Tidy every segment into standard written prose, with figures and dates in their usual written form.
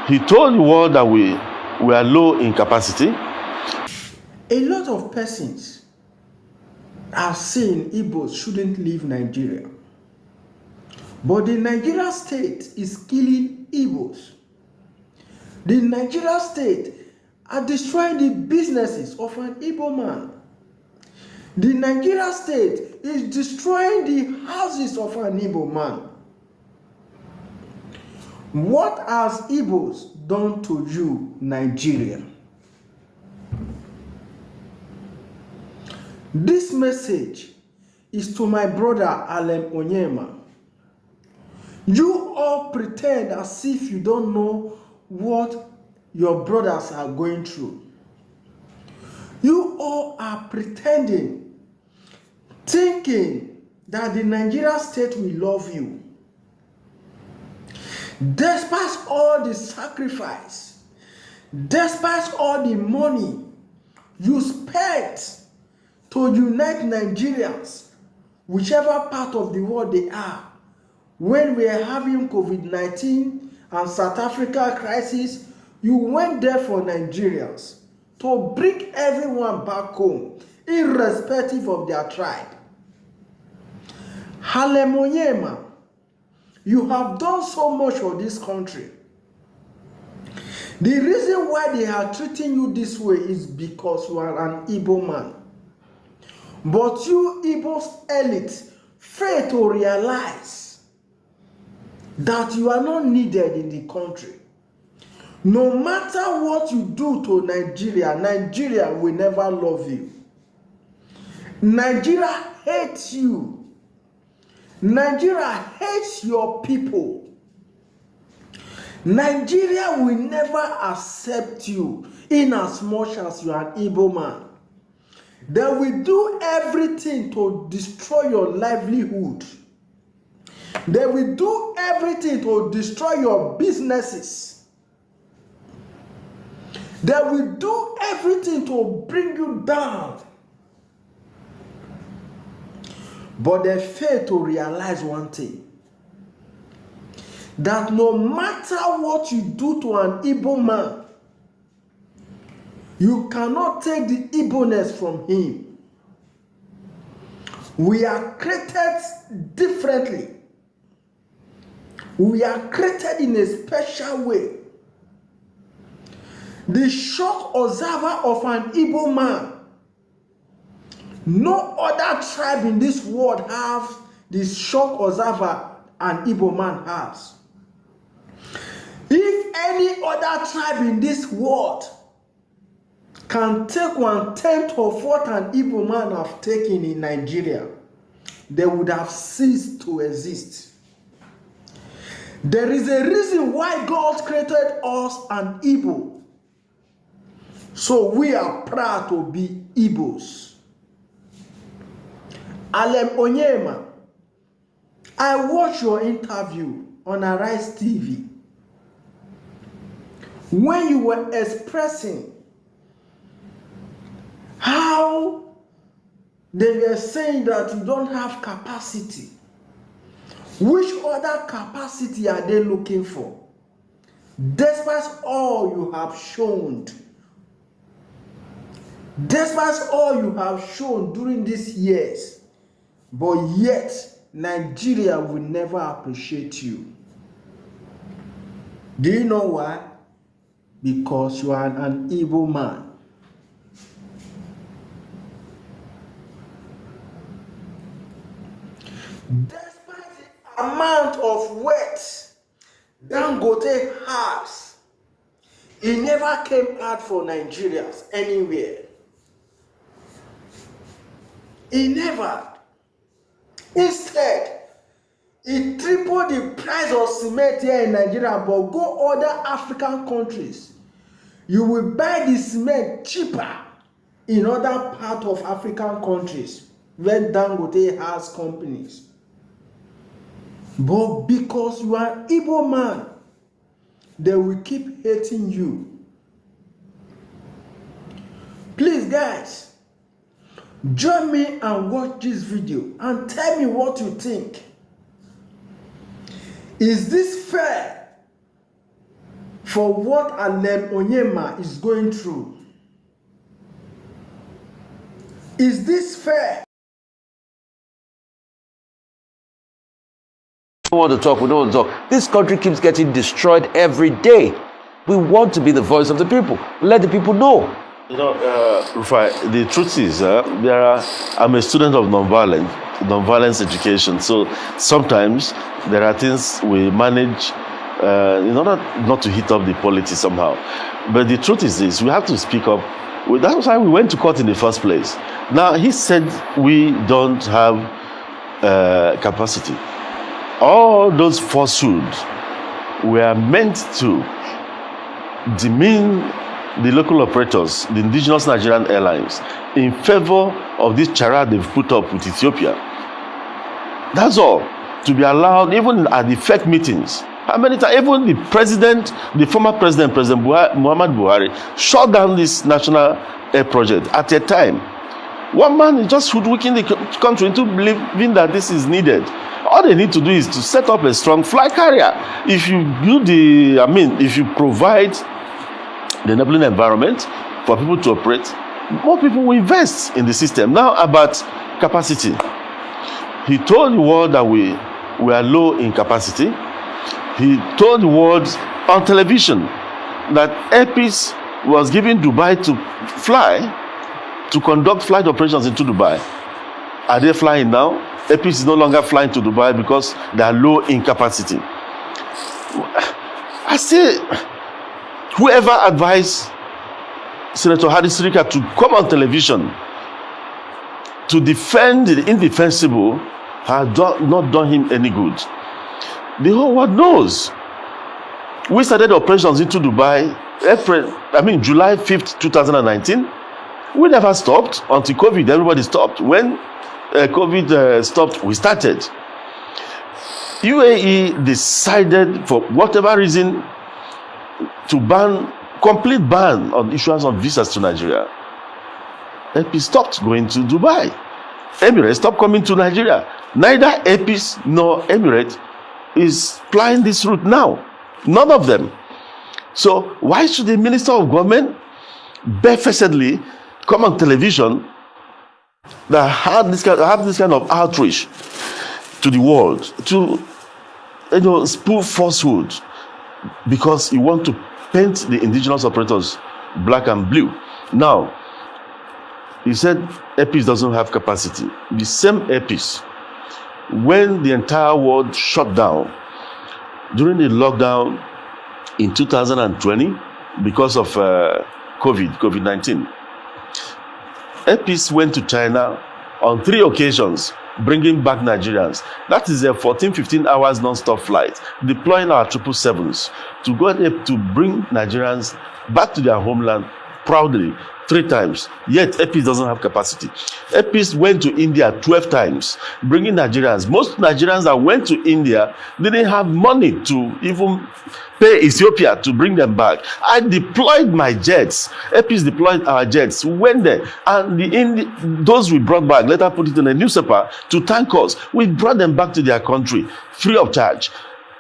He told the world that we are low in capacity. A lot of persons are saying Igbos shouldn't leave Nigeria. But the Nigeria state is killing Igbos. The Nigeria state are destroying the businesses of an Igbo man. The Nigeria state is destroying the houses of an Igbo man. What has Igbos done to you, Nigeria? This message is to my brother Onyema. You all pretend as if you don't know what your brothers are going through. You all are pretending, thinking that the Nigeria state will love you. Despite all the sacrifice, despite all the money you spent to unite Nigerians, whichever part of the world they are, when we are having COVID-19 and South Africa crisis, you went there for Nigerians to bring everyone back home, irrespective of their tribe. Onyema, you have done so much for this country. The reason why they are treating you this way is because you are an Igbo man. But you Igbo elite fail to realize that you are not needed in the country. No matter what you do to Nigeria, Nigeria will never love you. Nigeria hates you. Nigeria hates your people. Nigeria will never accept you in as much as you are an Igbo man. They will do everything to destroy your livelihood. They will do everything to destroy your businesses. They will do everything to bring you down. But they fail to realize one thing. That no matter what you do to an Igbo man, you cannot take the Igbo-ness from him. We are created differently. We are created in a special way. The shock observer of an Igbo man, no other tribe in this world have this shock observer an Igbo man has. If any other tribe in this world can take 1/10 of what an Igbo man have taken in Nigeria, they would have ceased to exist. There is a reason why God created us an Igbo. So we are proud to be Igbos. Onyema, I watched your interview on Arise TV when you were expressing how they were saying that you don't have capacity. Which other capacity are they looking for? Despite all you have shown, despite all you have shown during these years, but yet Nigeria will never appreciate you. Do you know why? Because you are an Igbo man. Despite the amount of wealth Dangote has, it never came out for Nigerians anywhere. It never. Instead, it tripled the price of cement here in Nigeria, but go other African countries. You will buy the cement cheaper in other parts of African countries where Dangote has companies. But because you are an Igbo man, they will keep hating you. Please, guys, join me and watch this video and tell me what you think. Is this fair for what Onyema is going through. Is this fair? We don't want to talk, we don't want to talk. This country keeps getting destroyed every day. We want to be the voice of the people. Let the people know. You know, Rufai, the truth is, I'm a student of nonviolence education. So sometimes there are things we manage in order not to hit up the politics somehow. But the truth is this, we have to speak up. That's why we went to court in the first place. Now, he said we don't have capacity. All those falsehoods were meant to demean the local operators, the indigenous Nigerian airlines, in favor of this charade they've put up with Ethiopia. That's all. To be allowed, even at the fake meetings. How many times, even the former president, Muhammad Buhari, shut down this national air project at a time. One man is just hoodwinking the country into believing that this is needed. All they need to do is to set up a strong flight carrier. If you if you provide the enabling environment for people to operate, more people will invest in the system. Now about capacity. He told the world that we are low in capacity. He told the world on television that AirPeace was given Dubai to conduct flight operations into Dubai. Are they flying now? AirPeace is no longer flying to Dubai because they are low in capacity. I say, whoever advised Senator Hadi Sirika to come on television to defend the indefensible has not done him any good. The whole world knows. We started operations into Dubai July 5th, 2019. We never stopped until COVID. Everybody stopped. When COVID stopped, we started. UAE decided, for whatever reason, to complete ban on issuance of visas to Nigeria. AirPeace stopped going to Dubai. Emirates stopped coming to Nigeria. Neither AirPeace nor Emirates is flying this route now. None of them. So why should the Minister of Government barefacedly come on television that have this kind of outreach to the world to spoof falsehood because you want to paint the indigenous operators black and blue? Now, he said AirPeace doesn't have capacity. The same AirPeace, when the entire world shut down during the lockdown in 2020 because of COVID-19, AirPeace went to China on 3 occasions, bringing back Nigerians. That is a 14-15 hours non-stop flight, deploying our 777s to go there to bring Nigerians back to their homeland proudly 3 times. Yet AirPeace doesn't have capacity. AirPeace went to India 12 times, bringing Nigerians. Most Nigerians that went to India didn't have money to even pay Ethiopia to bring them back. I deployed my jets. AirPeace deployed our jets. We went there, and those we brought back, later put it in a newspaper to thank us. We brought them back to their country free of charge.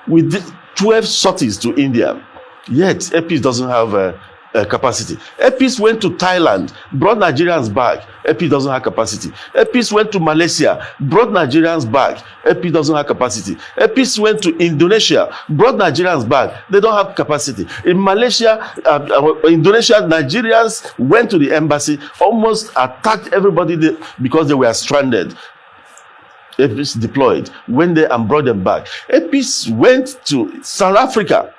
We did 12 sorties to India. Yet AirPeace doesn't have capacity. AirPeace went to Thailand, brought Nigerians back. AirPeace doesn't have capacity. AirPeace went to Malaysia, brought Nigerians back. AirPeace doesn't have capacity. AirPeace went to Indonesia, brought Nigerians back. They don't have capacity. In Malaysia, Indonesia, Nigerians went to the embassy, almost attacked everybody because they were stranded. AirPeace deployed, went there and brought them back. AirPeace went to South Africa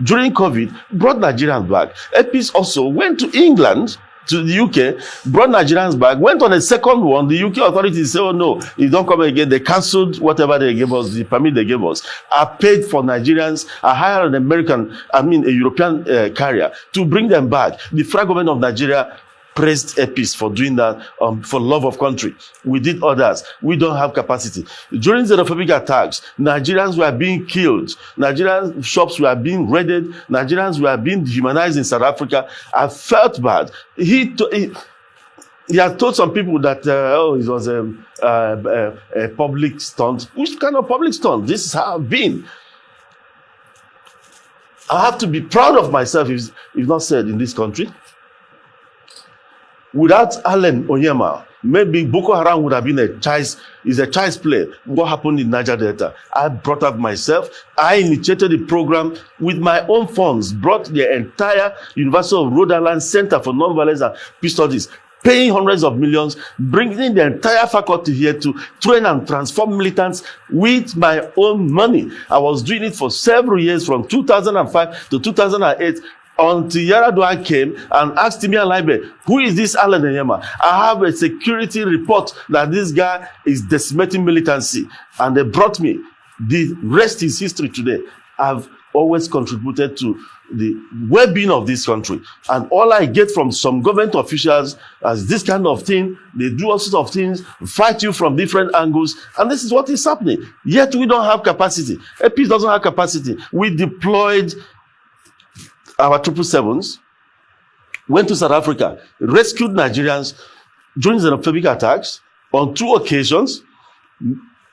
during COVID, brought Nigerians back. AirPeace also went to England, to the UK, brought Nigerians back, went on a second one. The UK authorities said, oh no, you don't come again. They cancelled whatever they gave us, the permit they gave us. I paid for Nigerians. I hired a European carrier to bring them back. The federal government of Nigeria praised AirPeace for doing that, for love of country. We did others. We don't have capacity. During xenophobic attacks, Nigerians were being killed. Nigerian shops were being raided. Nigerians were being dehumanized in South Africa. I felt bad. He had told some people that it was a public stunt. Which kind of public stunt? This is how I've been. I have to be proud of myself, if not said in this country. Without Allen Onyema, maybe Boko Haram would have been a child's play. What happened in Niger Delta? I brought up myself. I initiated the program with my own funds, brought the entire University of Rhode Island Center for Nonviolence and Peace Studies, paying hundreds of millions, bringing the entire faculty here to train and transform militants with my own money. I was doing it for several years, from 2005 to 2008, until Yaradua came and asked me and Libe, who is this Allen Onyema? I have a security report that this guy is decimating militancy. And they brought me. The rest is history today. I've always contributed to the well-being of this country. And all I get from some government officials as this kind of thing, they do all sorts of things, fight you from different angles, and this is what is happening. Yet we don't have capacity. AirPeace doesn't have capacity. We deployed our 777s, went to South Africa, rescued Nigerians during xenophobic attacks. On 2 occasions,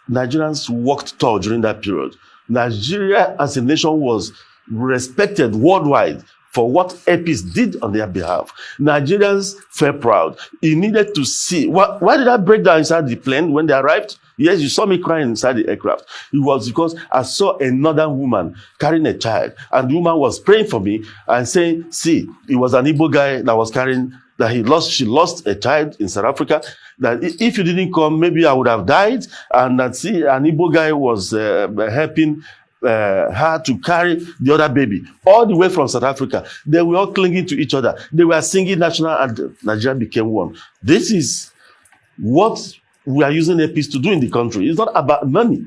Nigerians worked tall during that period. Nigeria as a nation was respected worldwide for what AirPeace did on their behalf. Nigerians felt proud. You needed to see. Why did I break down inside the plane when they arrived? Yes, you saw me crying inside the aircraft. It was because I saw another woman carrying a child, and the woman was praying for me and saying, see, it was an Igbo guy that was carrying, she lost a child in South Africa, that if you didn't come, maybe I would have died, and that, see, an Igbo guy was helping her to carry the other baby all the way from South Africa. They were all clinging to each other. They were singing national anthem. Nigeria became one. This is what we are using AirPeace to do in the country. It's not about money.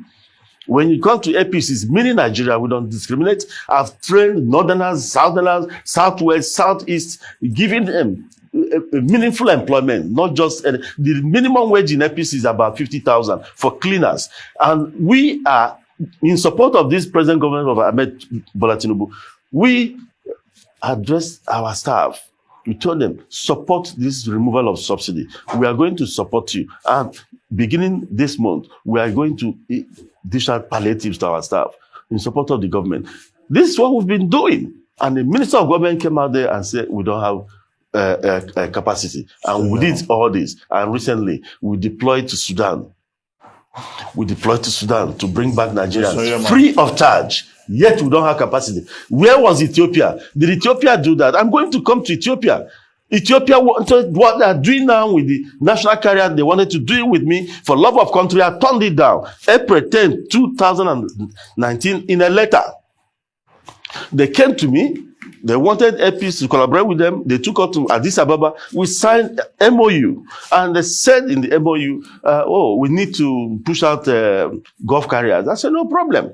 When you come to AirPeace, it's mini Nigeria. We don't discriminate. I've trained Northerners, Southerners, Southwest, Southeast, giving them a meaningful employment, not just the minimum wage in AirPeace is about 50,000 for cleaners. And we are in support of this present government of Ahmed Bola Tinubu. We address our staff. We told them, support this removal of subsidy. We are going to support you. And beginning this month, we are going to dish out palliatives to our staff in support of the government. This is what we've been doing. And the Minister of Government came out there and said, we don't have capacity. And we did all this. And recently, we deployed to Sudan. We deployed to Sudan to bring back Nigerians free of charge. Yet we don't have capacity. Where was Ethiopia? Did Ethiopia do that? I'm going to come to Ethiopia. Ethiopia wanted what they are doing now with the national carrier. They wanted to do it with me. For love of country, I turned it down. April 10, 2019, in a letter. They came to me. They wanted AirPeace to collaborate with them. They took us to Addis Ababa. We signed MOU. And they said in the MOU, we need to push out Gulf carriers. I said, no problem.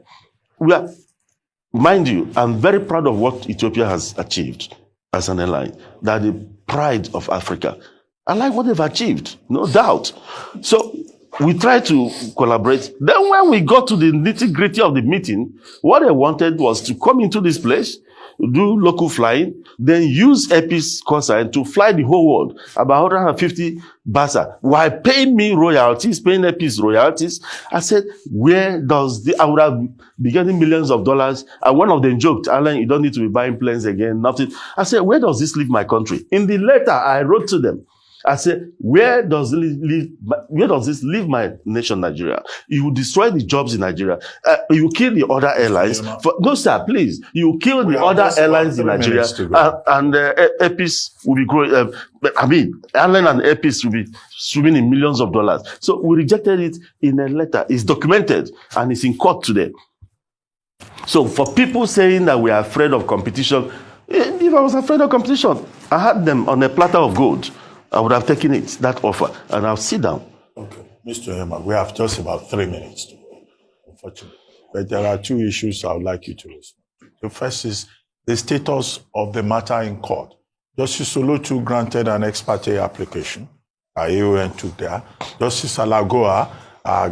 Mind you, I'm very proud of what Ethiopia has achieved as an airline. They're the pride of Africa. I like what they've achieved, no doubt. So we tried to collaborate. Then when we got to the nitty-gritty of the meeting, what they wanted was to come into this place, do local flying, then use AirPeace consign to fly the whole world, about 150 basa, while paying me royalties, paying AirPeace royalties. I said, where does I would have been getting millions of dollars. And one of them joked, Alan, you don't need to be buying planes again, nothing. I said, where does this leave my country? In the letter I wrote to them, I said, where does this leave my nation, Nigeria? You will destroy the jobs in Nigeria. You will kill the other airlines. No, sir, please. You will kill the other airlines in Nigeria. And AirPeace will be growing. Airline and AirPeace will be swimming in millions of dollars. So we rejected it in a letter. It's documented and it's in court today. So for people saying that we are afraid of competition, if I was afraid of competition, I had them on a platter of gold. I would have taken it, that offer, and I'll sit down. Okay. Mr. Onyema, we have just about 3 minutes to go, unfortunately. But there are 2 issues I would like you to respond to. The first is the status of the matter in court. Justice Olotu granted an ex parte application. AON took there. Justice Alagoa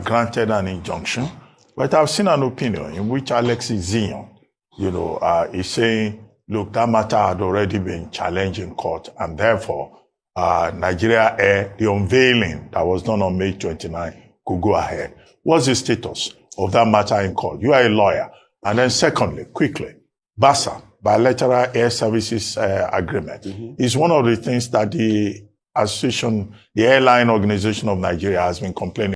granted an injunction. But I've seen an opinion in which Alexis Zion, is saying, look, that matter had already been challenged in court, and therefore, Nigeria Air, the unveiling that was done on May 29, could go ahead. What's the status of that matter in court? You are a lawyer. And then secondly, quickly, BASA, bilateral air services agreement is one of the things that the Airline Organization of Nigeria has been complaining